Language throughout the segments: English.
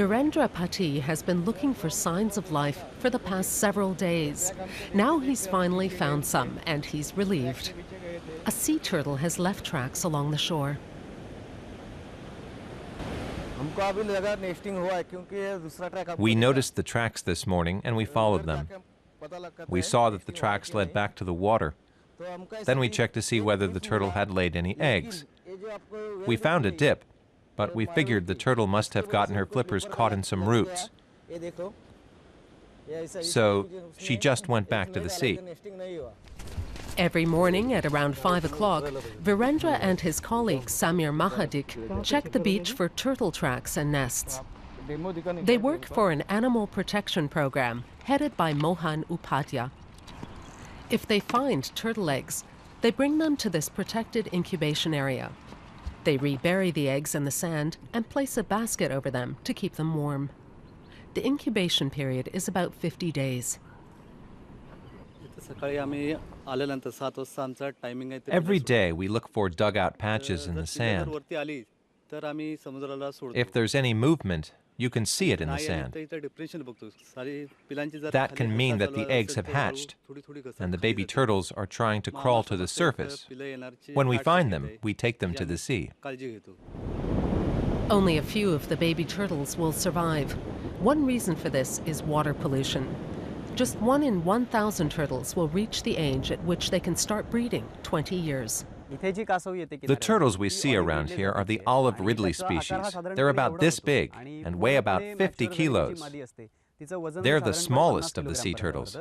Virendra Pati has been looking for signs of life for the past several days. Now he's finally found some, and he's relieved. A sea turtle has left tracks along the shore. We noticed the tracks this morning and we followed them. We saw that the tracks led back to the water. Then we checked to see whether the turtle had laid any eggs. We found a dip, but we figured the turtle must have gotten her flippers caught in some roots. So she just went back to the sea. Every morning at around 5 o'clock, Virendra and his colleague Samir Mahadik check the beach for turtle tracks and nests. They work for an animal protection program headed by Mohan Upadhyay. If they find turtle eggs, they bring them to this protected incubation area. They rebury the eggs in the sand and place a basket over them to keep them warm. The incubation period is about 50 days. Every day we look for dugout patches in the sand. If there's any movement, you can see it in the sand. That can mean that the eggs have hatched, and the baby turtles are trying to crawl to the surface. When we find them, we take them to the sea. Only a few of the baby turtles will survive. One reason for this is water pollution. Just 1 in 1,000 turtles will reach the age at which they can start breeding, 20 years. The turtles we see around here are the olive ridley species. They're about this big and weigh about 50 kilos. They're the smallest of the sea turtles.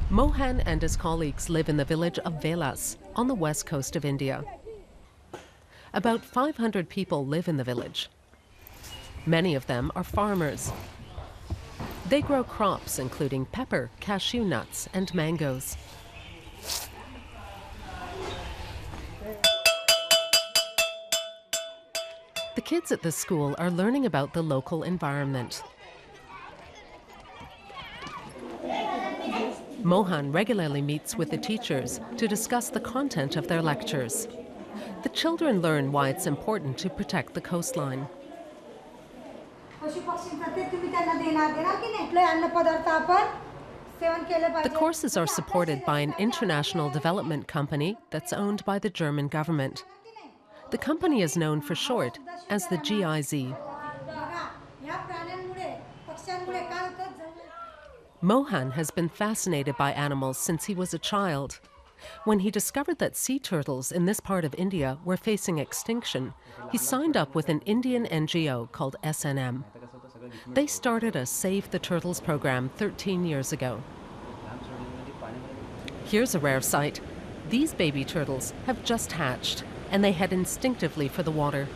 Mohan and his colleagues live in the village of Velas on the west coast of India. About 500 people live in the village. Many of them are farmers. They grow crops including pepper, cashew nuts, and mangoes. The kids at this school are learning about the local environment. Mohan regularly meets with the teachers to discuss the content of their lectures. The children learn why it's important to protect the coastline. The courses are supported by an international development company that's owned by the German government. The company is known for short as the GIZ. Mohan has been fascinated by animals since he was a child. When he discovered that sea turtles in this part of India were facing extinction, he signed up with an Indian NGO called SNM. They started a Save the Turtles program 13 years ago. Here's a rare sight. These baby turtles have just hatched, and they head instinctively for the water.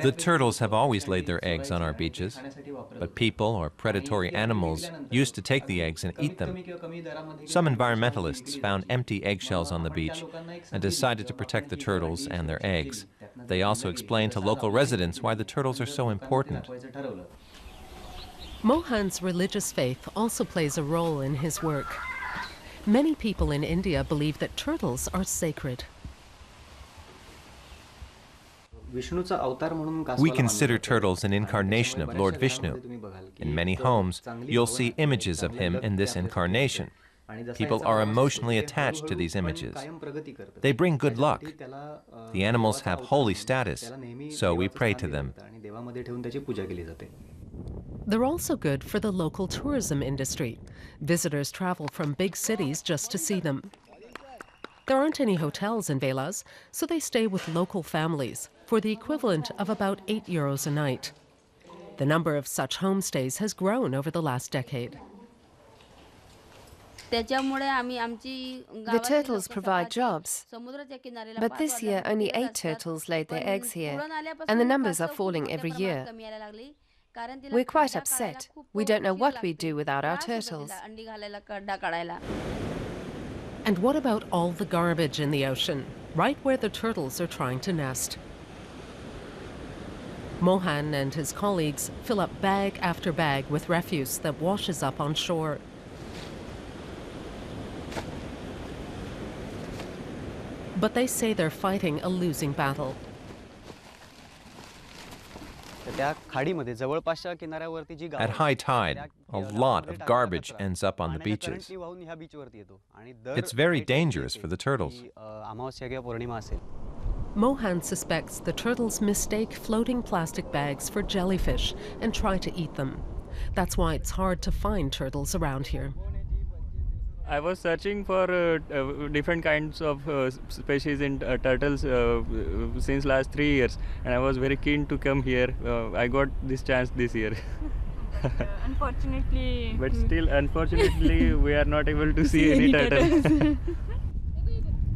The turtles have always laid their eggs on our beaches, but people or predatory animals used to take the eggs and eat them. Some environmentalists found empty eggshells on the beach and decided to protect the turtles and their eggs. They also explained to local residents why the turtles are so important. Mohan's religious faith also plays a role in his work. Many people in India believe that turtles are sacred. We consider turtles an incarnation of Lord Vishnu. In many homes, you'll see images of him in this incarnation. People are emotionally attached to these images. They bring good luck. The animals have holy status, so we pray to them. They're also good for the local tourism industry. Visitors travel from big cities just to see them. There aren't any hotels in Velas, so they stay with local families for the equivalent of about €8 a night. The number of such homestays has grown over the last decade. The turtles provide jobs, but this year only 8 turtles laid their eggs here, and the numbers are falling every year. We're quite upset. We don't know what we'd do without our turtles. And what about all the garbage in the ocean, right where the turtles are trying to nest? Mohan and his colleagues fill up bag after bag with refuse that washes up on shore. But they say they're fighting a losing battle. At high tide, a lot of garbage ends up on the beaches. It's very dangerous for the turtles. Mohan suspects the turtles mistake floating plastic bags for jellyfish and try to eat them. That's why it's hard to find turtles around here. I was searching for different kinds of species in turtles since last 3 years, and I was very keen to come here. I got this chance this year. Unfortunately. But still, unfortunately, we are not able to see any turtles.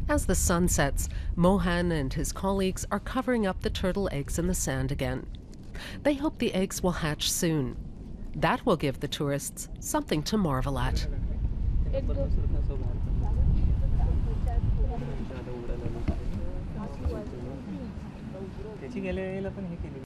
As the sun sets, Mohan and his colleagues are covering up the turtle eggs in the sand again. They hope the eggs will hatch soon. That will give the tourists something to marvel at. त्याची गेल्या वेळेला पण हे केली